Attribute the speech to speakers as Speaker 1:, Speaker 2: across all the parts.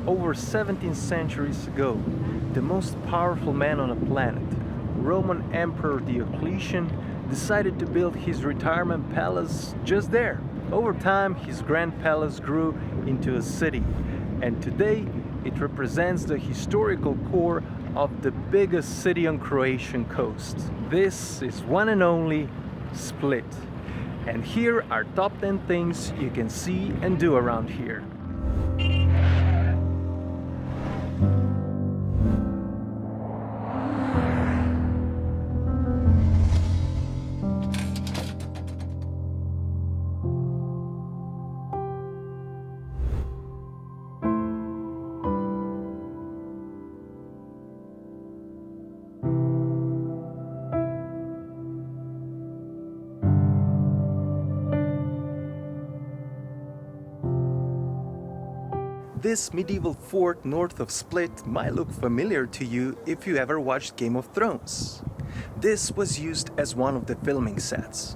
Speaker 1: Over 17 centuries ago, the most powerful man on the planet, Roman Emperor Diocletian, decided to build his retirement palace just there. Over time, his grand palace grew into a city, and today it represents the historical core of the biggest city on Croatian coast. This is one and only Split. And here are top 10 things you can see and do around here. This medieval fort north of Split might look familiar to you if you ever watched Game of Thrones. This was used as one of the filming sets.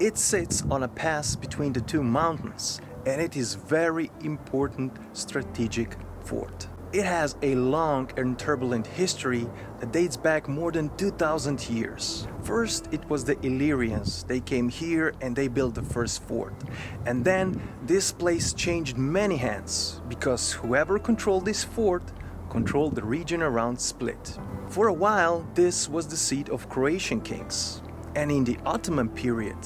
Speaker 1: It sits on a pass between the two mountains, and it is very important strategic fort. It has a long and turbulent history that dates back more than 2,000 years. First, it was the Illyrians. They came here and they built the first fort. And then this place changed many hands because whoever controlled this fort controlled the region around Split. For a while, this was the seat of Croatian kings. And in the Ottoman period,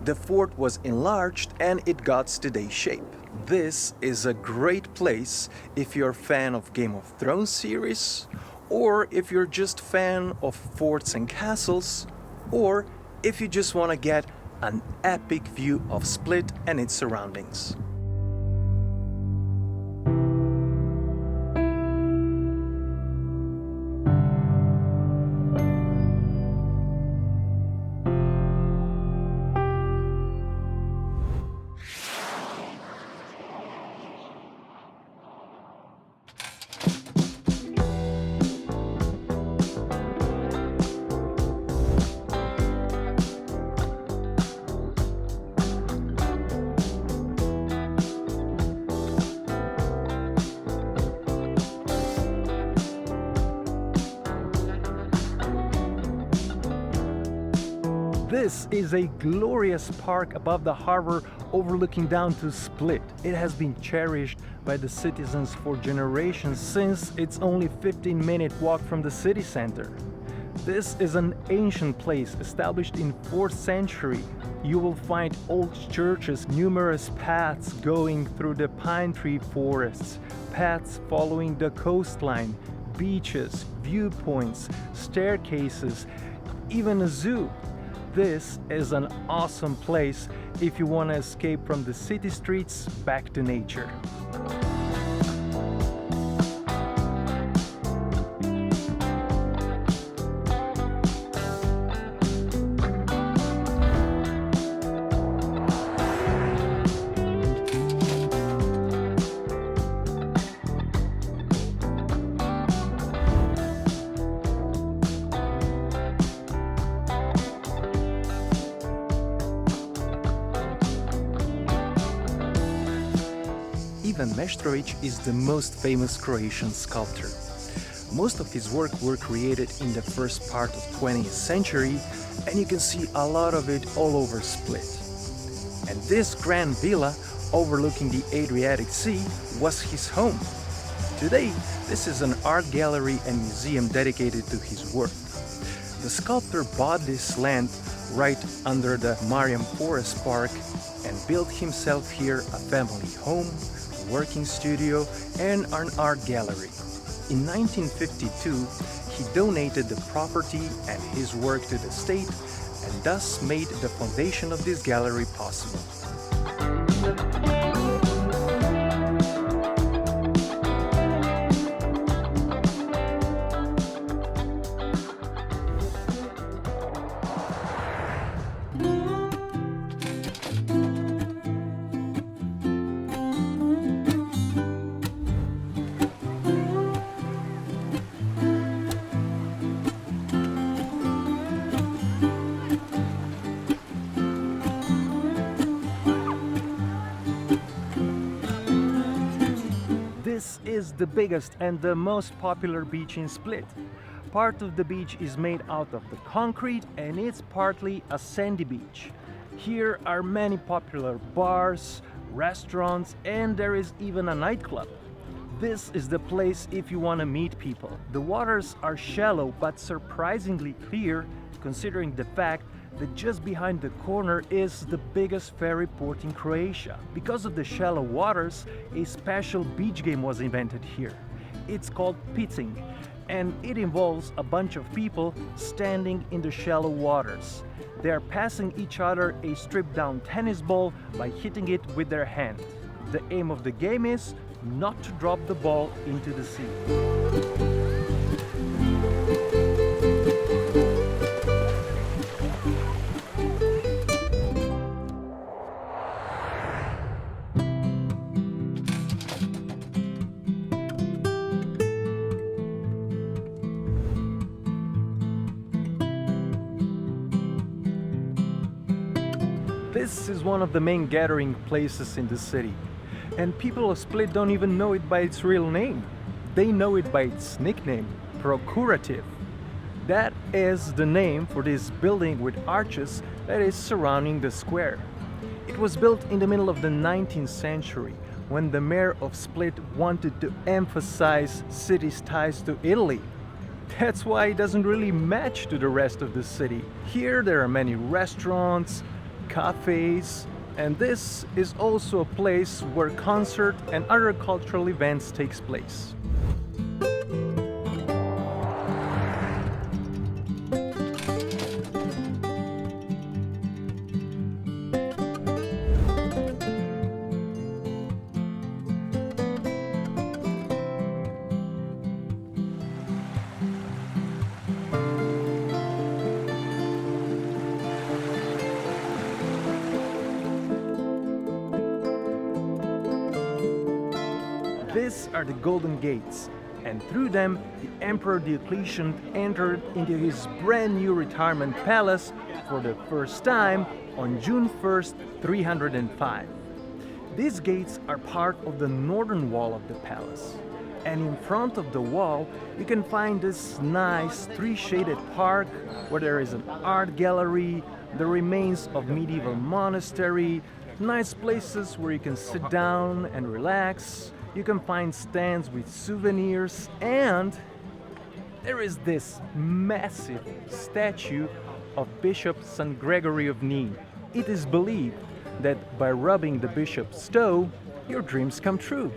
Speaker 1: the fort was enlarged and it got today's shape. This is a great place if you're a fan of Game of Thrones series, or if you're just a fan of forts and castles, or if you just want to get an epic view of Split and its surroundings. This is a glorious park above the harbor overlooking down to Split. It has been cherished by the citizens for generations since it's only a 15-minute walk from the city center. This is an ancient place established in 4th century. You will find old churches, numerous paths going through the pine tree forests, paths following the coastline, beaches, viewpoints, staircases, even a zoo. This is an awesome place if you want to escape from the city streets back to nature. Ivan Meštrović is the most famous Croatian sculptor. Most of his work were created in the first part of 20th century, and you can see a lot of it all over Split. And this grand villa overlooking the Adriatic Sea was his home. Today, this is an art gallery and museum dedicated to his work. The sculptor bought this land right under the Marjan Forest Park and built himself here a family home, working studio and an art gallery. In 1952, he donated the property and his work to the state and thus made the foundation of this gallery possible. is the biggest and the most popular beach in Split. Part of the beach is made out of the concrete and it's partly a sandy beach. Here are many popular bars, restaurants, and there is even a nightclub. This is the place if you want to meet people. The waters are shallow but surprisingly clear, considering the fact that just behind the corner is the biggest ferry port in Croatia. Because of the shallow waters, a special beach game was invented here. It's called picing, and it involves a bunch of people standing in the shallow waters. They are passing each other a stripped-down tennis ball by hitting it with their hand. The aim of the game is not to drop the ball into the sea. This is one of the main gathering places in the city, and people of Split don't even know it by its real name. They know it by its nickname, Prokurative. That is the name for this building with arches that is surrounding the square. It was built in the middle of the 19th century when the mayor of Split wanted to emphasize city's ties to Italy. That's why it doesn't really match to the rest of the city. Here there are many restaurants, cafés, and this is also a place where concert and other cultural events takes place. These are the Golden Gates, and through them the Emperor Diocletian entered into his brand new retirement palace for the first time on June 1st, 305. These gates are part of the northern wall of the palace, and in front of the wall you can find this nice tree-shaded park where there is an art gallery, the remains of medieval monastery, nice places where you can sit down and relax. You can find stands with souvenirs, and there is this massive statue of Bishop St. Gregory of Nin. It is believed that by rubbing the bishop's toe, your dreams come true.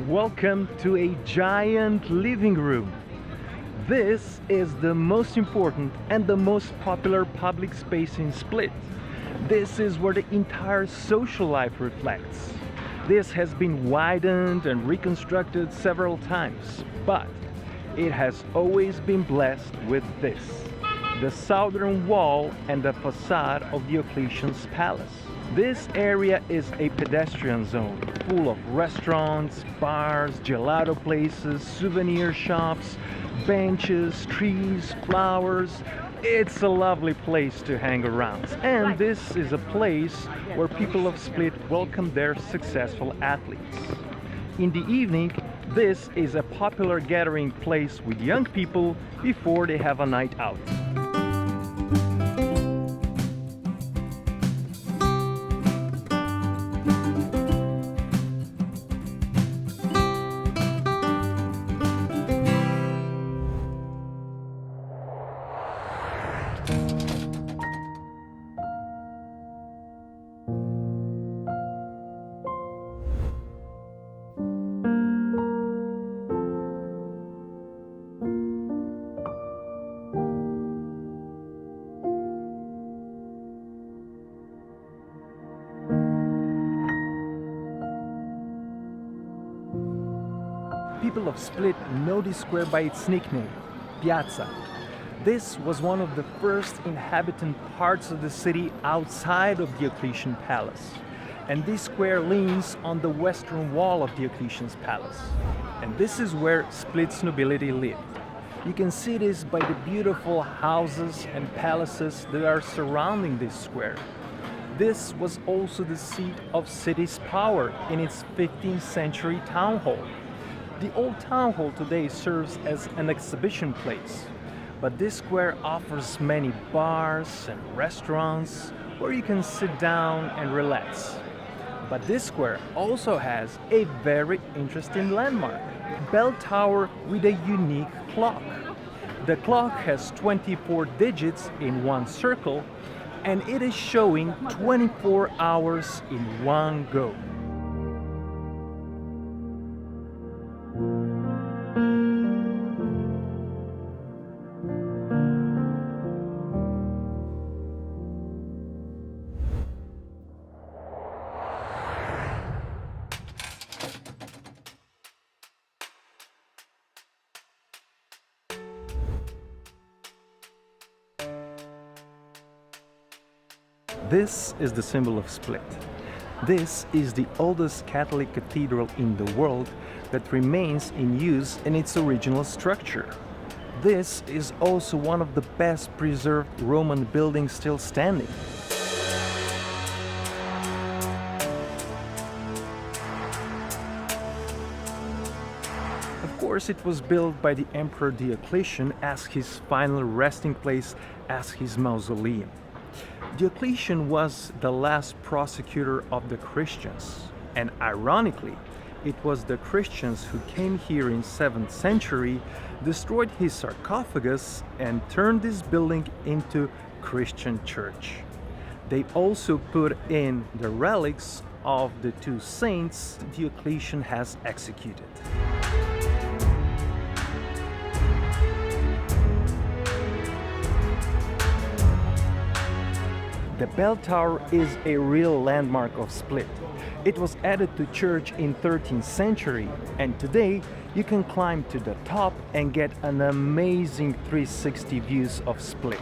Speaker 1: Welcome to a giant living room. This is the most important and the most popular public space in Split. This is where the entire social life reflects. This has been widened and reconstructed several times, but it has always been blessed with this: the southern wall and the facade of Diocletian's palace. This area is a pedestrian zone, full of restaurants, bars, gelato places, souvenir shops, benches, trees, flowers. It's a lovely place to hang around. And this is a place where people of Split welcome their successful athletes. In the evening, this is a popular gathering place with young people before they have a night out. people of Split know this square by its nickname, Piazza. This was one of the first inhabited parts of the city outside of Diocletian Palace. And this square leans on the western wall of Diocletian's palace. And this is where Split's nobility lived. You can see this by the beautiful houses and palaces that are surrounding this square. This was also the seat of city's power in its 15th century town hall. The old town hall today serves as an exhibition place, but this square offers many bars and restaurants where you can sit down and relax. But this square also has a very interesting landmark, a bell tower with a unique clock. The clock has 24 digits in one circle, and it is showing 24 hours in one go. This is the symbol of Split. This is the oldest Catholic cathedral in the world that remains in use in its original structure. This is also one of the best preserved Roman buildings still standing. Of course, it was built by the Emperor Diocletian as his final resting place, as his mausoleum. Diocletian was the last prosecutor of the Christians, and ironically, it was the Christians who came here in 7th century, destroyed his sarcophagus, and turned this building into Christian church. They also put in the relics of the two saints Diocletian has executed. The bell tower is a real landmark of Split. It was added to church in 13th century, and today you can climb to the top and get an amazing 360 views of Split.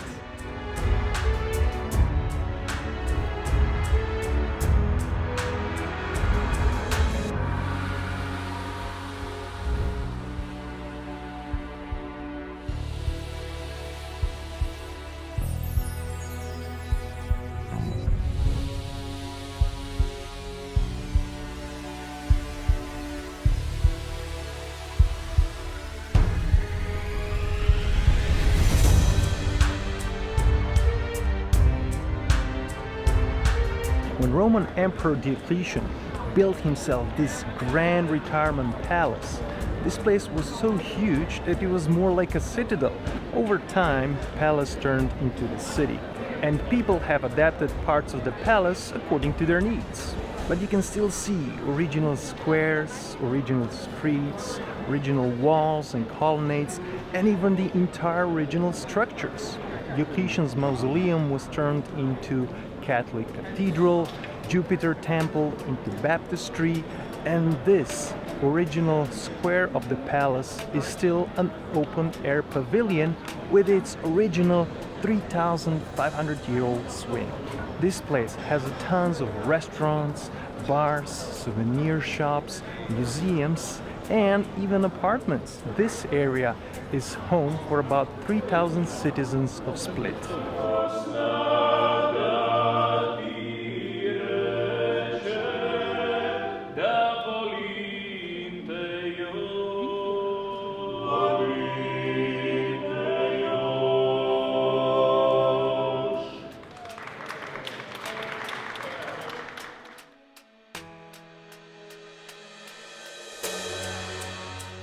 Speaker 1: When Roman Emperor Diocletian built himself this grand retirement palace, this place was so huge that it was more like a citadel. Over time, the palace turned into the city, and people have adapted parts of the palace according to their needs. But you can still see original squares, original streets, original walls and colonnades, and even the entire original structures. Diocletian's mausoleum was turned into Catholic cathedral, Jupiter temple into baptistry, and this original square of the palace is still an open-air pavilion with its original 3,500-year-old swing. This place has tons of restaurants, bars, souvenir shops, museums, and even apartments. This area is home for about 3,000 citizens of Split.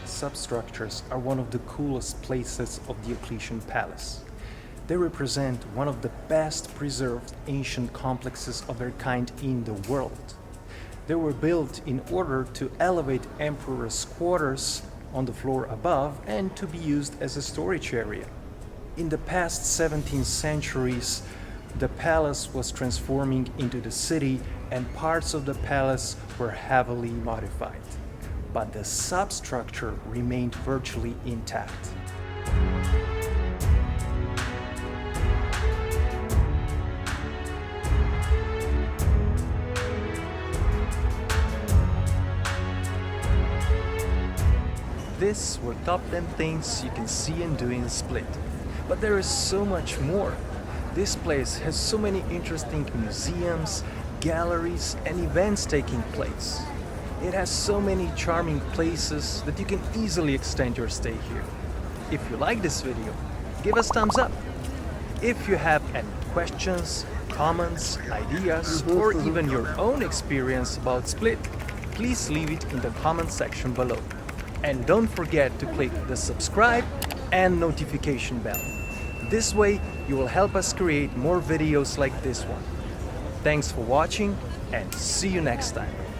Speaker 1: Substructures are one of the coolest places of Diocletian Palace. They represent one of the best preserved ancient complexes of their kind in the world. They were built in order to elevate emperor's quarters on the floor above and to be used as a storage area. In the past 17 centuries, the palace was transforming into the city, and parts of the palace were heavily modified. but the substructure remained virtually intact. These were top 10 things you can see and do in Split. But there is so much more. This place has so many interesting museums, galleries, and events taking place. It has so many charming places that you can easily extend your stay here. If you like this video, give us thumbs up. If you have any questions, comments, ideas, or even your own experience about Split, please leave it in the comment section below. And don't forget to click the subscribe and notification bell. This way you will help us create more videos like this one. Thanks for watching and see you next time.